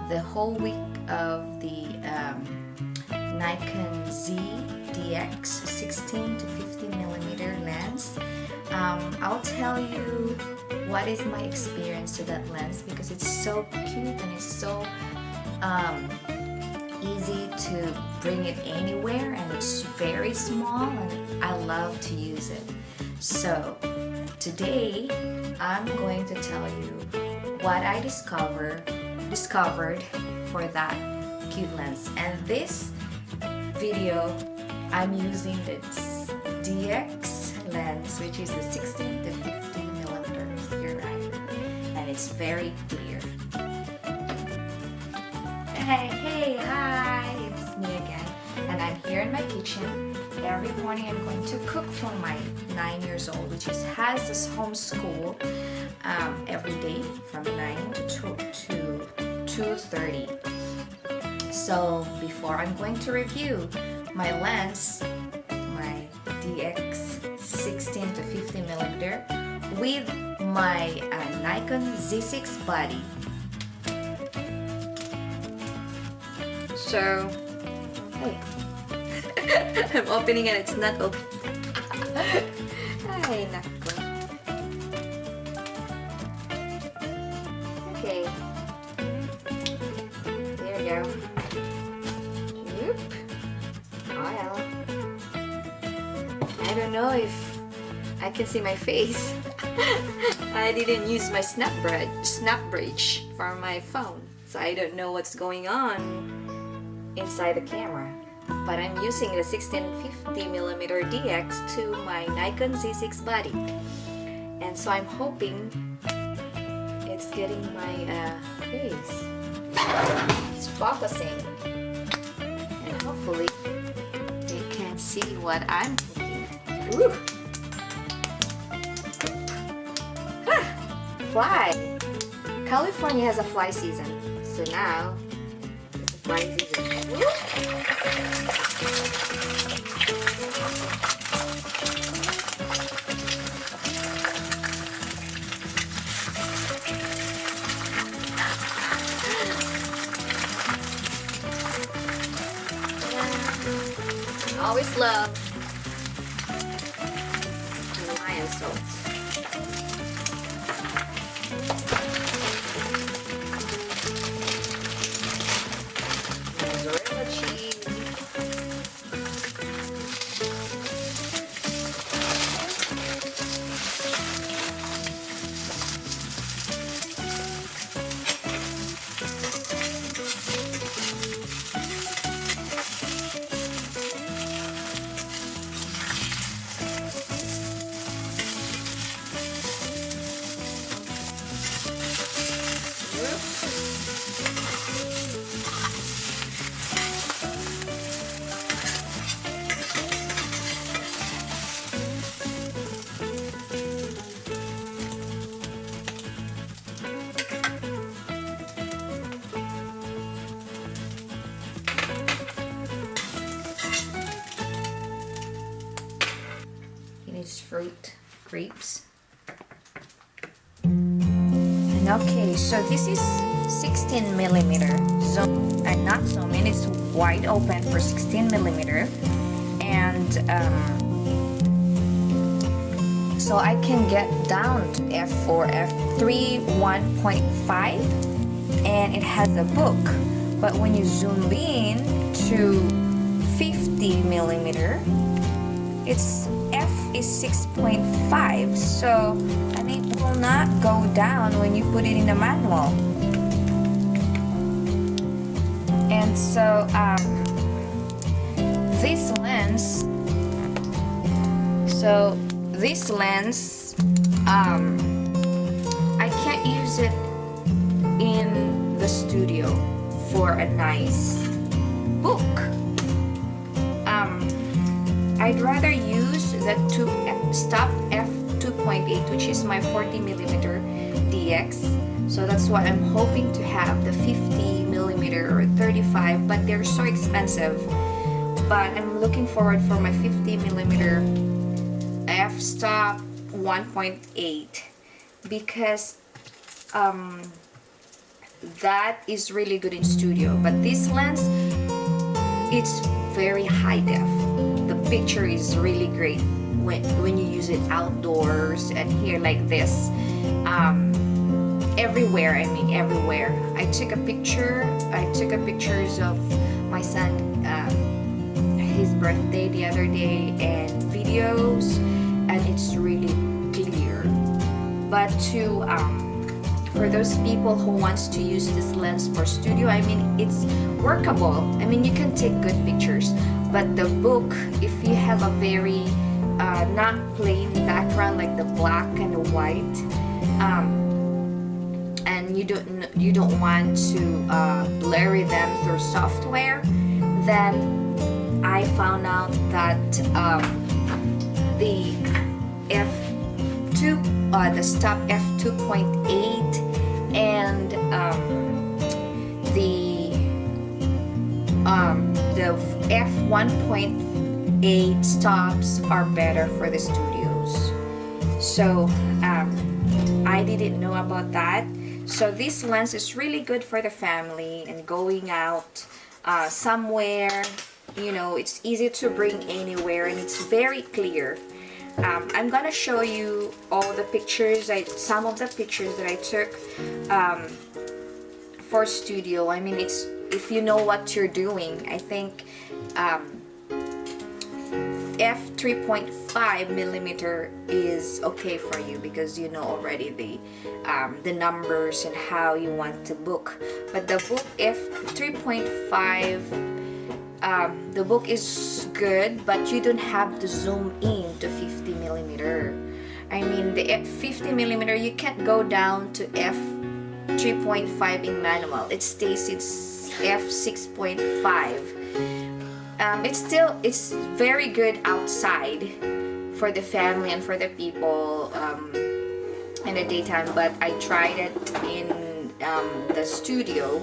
the whole week of the Nikon Z DX 16 to 50 millimeter lens. I'll tell you what is my experience to that lens, because it's so cute and it's so easy to bring it anywhere, and it's very small and I love to use it. So today I'm going to tell you what I discovered for that cute lens. And this video I'm using the DX lens, which is a 16 to 50 millimeters. You're right, and it's very clear. Hey, hi, it's me again, and I'm here in my kitchen. Every morning I'm going to cook for my 9-year-old, which has this homeschool every day from 9 to 2:30. So before I'm going to review my lens, my DX 16 to 50 millimeter with my Nikon Z6 Body. So, hey, I'm opening and it's not open. Ay, nako. Okay, there we go. Oop. Well, I don't know if I can see my face. I didn't use my snap bridge for my phone, so I don't know what's going on inside the camera. But I'm using the 16-50mm DX to my Nikon Z6 Body, and so I'm hoping it's getting my face. It's focusing, and hopefully you can see what I'm cooking. Ooh. Ah, fly! California has a fly season, so now it's a fly season. Ooh. Always love Himalayan salt. Mozzarella cheese. Fruit, grapes. And okay, so this is 16mm zoom, and not zoom in, it's wide open for 16mm, and so I can get down to f4, f3, 1.5, and it has a book. But when you zoom in to 50mm, it's f is 6.5, so and it will not go down when you put it in a manual. And so this lens I can't use it in the studio for a nice book. I'd rather use the stop f2.8, which is my 40mm DX. So that's why I'm hoping to have the 50mm or 35, but they're so expensive. But I'm looking forward for my 50mm f-stop 1.8, because that is really good in studio. But this lens, it's very high def. The picture is really great when you use it outdoors and here like this. Everywhere, I mean everywhere. I took pictures of my son, his birthday the other day, and videos, and it's really clear. But for those people who wants to use this lens for studio, I mean it's workable. I mean you can take good pictures, but the book, if you have a very not plain background like the black and the white, and you don't want to blurry them through software, then I found out that the the stop f2.8 and the f1.8 stops are better for the studios. So I didn't know about that. So this lens is really good for the family and going out somewhere. You know, it's easy to bring anywhere, and it's very clear. I'm gonna show you all the pictures, some of the pictures that I took for studio. I mean, it's, if you know what you're doing, I think f3.5 millimeter is okay for you because you know already the numbers and how you want to book. But the book f3.5, the book is good, but you don't have to zoom in to 50 millimeter. I mean, the f50 you can't go down to f3.5 in manual. It stays it's f6.5. It's very good outside for the family and for the people in the daytime, but I tried it in the studio.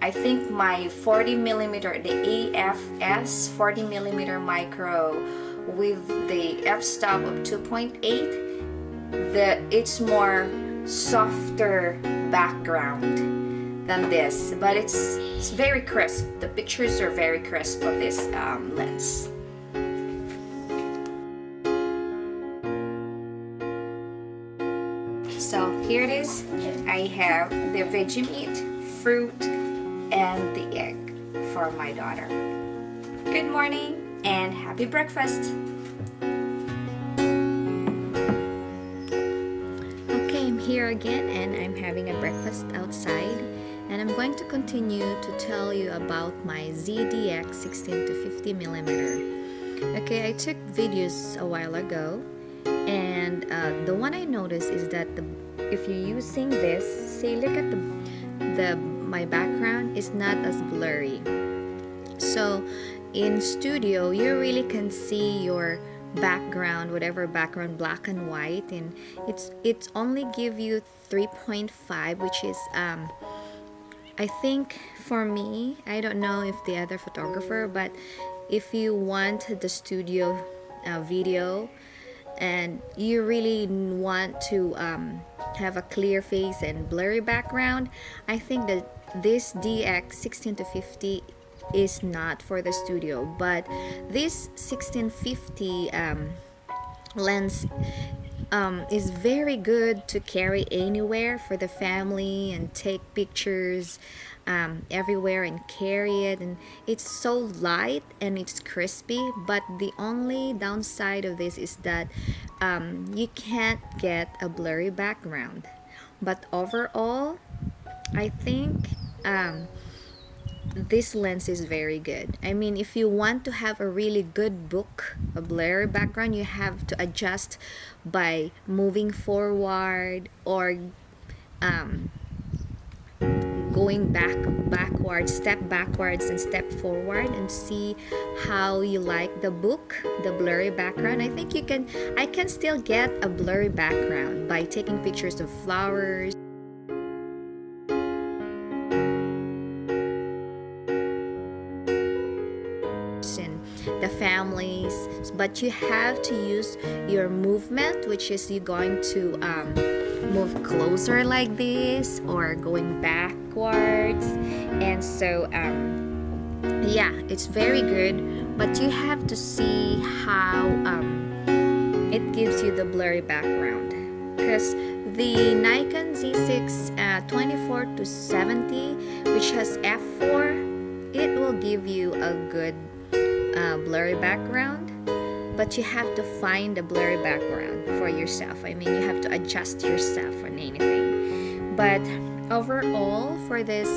I think my 40 millimeter, the AFS 40 millimeter micro with the f-stop of 2.8, it's more softer background than this, but it's very crisp. The pictures are very crisp of this lens. So here it is. I have the veggie meat, fruit, and the egg for my daughter. Good morning and happy breakfast. Okay, I'm here again and I'm having a breakfast outside, and I'm going to continue to tell you about my Z DX 16 to 50 millimeter. Okay, I took videos a while ago, and the one I noticed is that if you're using this, say look at my background is not as blurry. So in studio you really can see your background, whatever background, black and white, and it's only give you 3.5, which is I think for me, I don't know if the other photographer, but if you want the studio video and you really want to have a clear face and blurry background, I think that this DX 16 to 50 is not for the studio. But this 1650 lens is very good to carry anywhere for the family and take pictures everywhere and carry it, and it's so light and it's crispy. But the only downside of this is that you can't get a blurry background. But overall, I think this lens is very good. I mean, if you want to have a really good book, a blurry background, you have to adjust by moving forward or going backwards, step backwards and step forward, and see how you like the book, the blurry background. I think I can still get a blurry background by taking pictures of flowers, and the families, but you have to use your movement, which is you going to move closer like this or going backward. And so yeah, it's very good, but you have to see how it gives you the blurry background, because the Nikon Z6 24 to 70, which has f4, it will give you a good blurry background, but you have to find the blurry background for yourself. I mean, you have to adjust yourself on anything. But overall, for this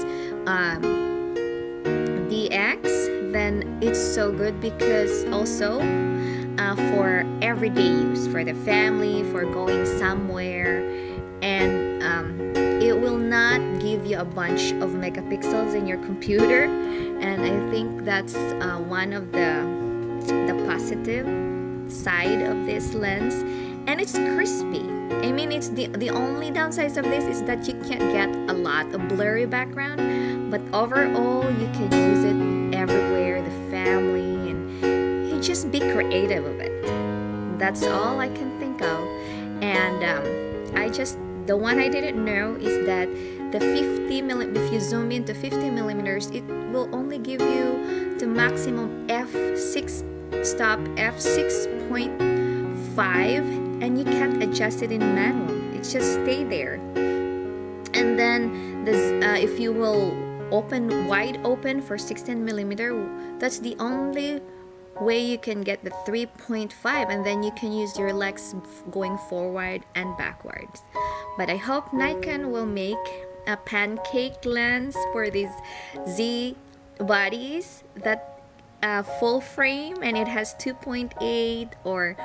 DX, then it's so good, because also for everyday use, for the family, for going somewhere, and it will not give you a bunch of megapixels in your computer, and I think that's one of the positive side of this lens. And it's crispy. I mean, it's the only downside of this is that you can't get a lot of blurry background, but overall you can use it everywhere, the family, and you just be creative of it. That's all I can think of. And the one I didn't know is that the 50 mm, if you zoom into 50 millimeters, it will only give you the maximum f6 stop f6.5, and you can't adjust it in manual. It just stay there. And then this, if you will wide open for 16 millimeter, that's the only way you can get the 3.5, and then you can use your legs going forward and backwards. But I hope Nikon will make a pancake lens for these Z bodies that full frame, and it has 2.8 or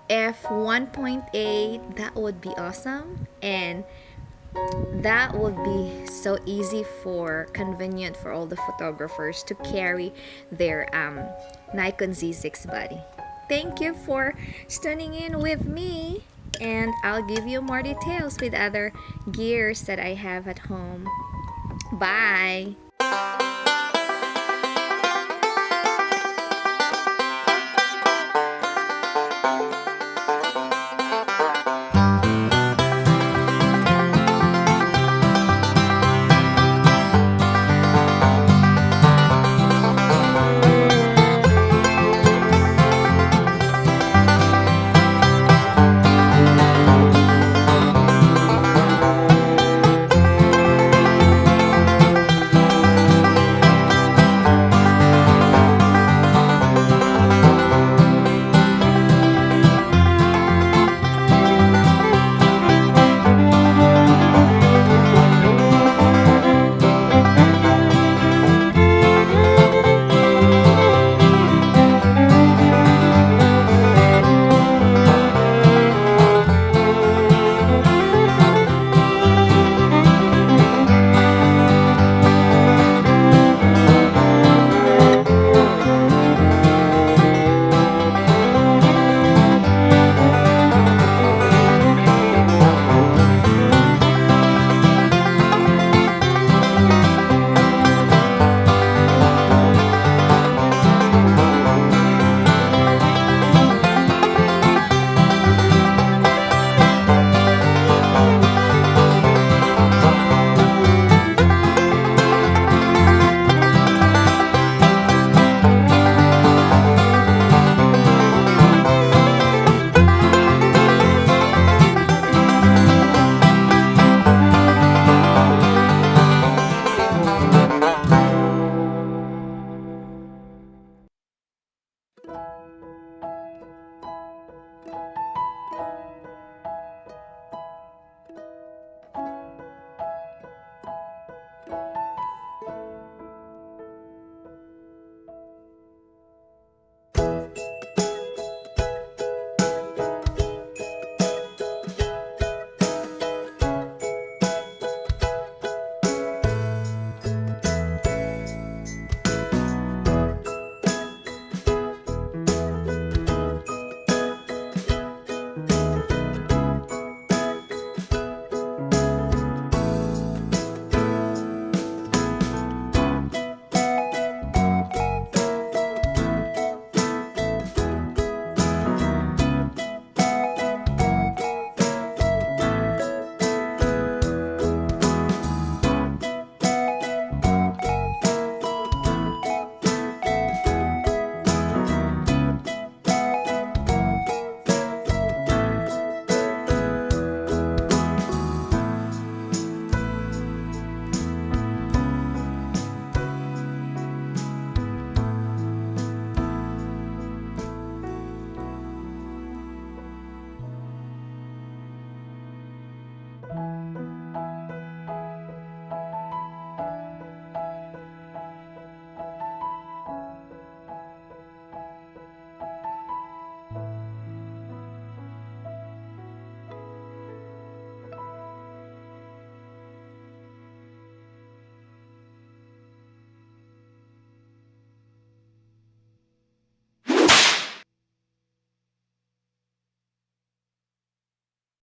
f1.8. That would be awesome, and that would be so easy convenient for all the photographers to carry their Nikon Z6 Body. Thank you for tuning in with me, and I'll give you more details with other gears that I have at home. Bye!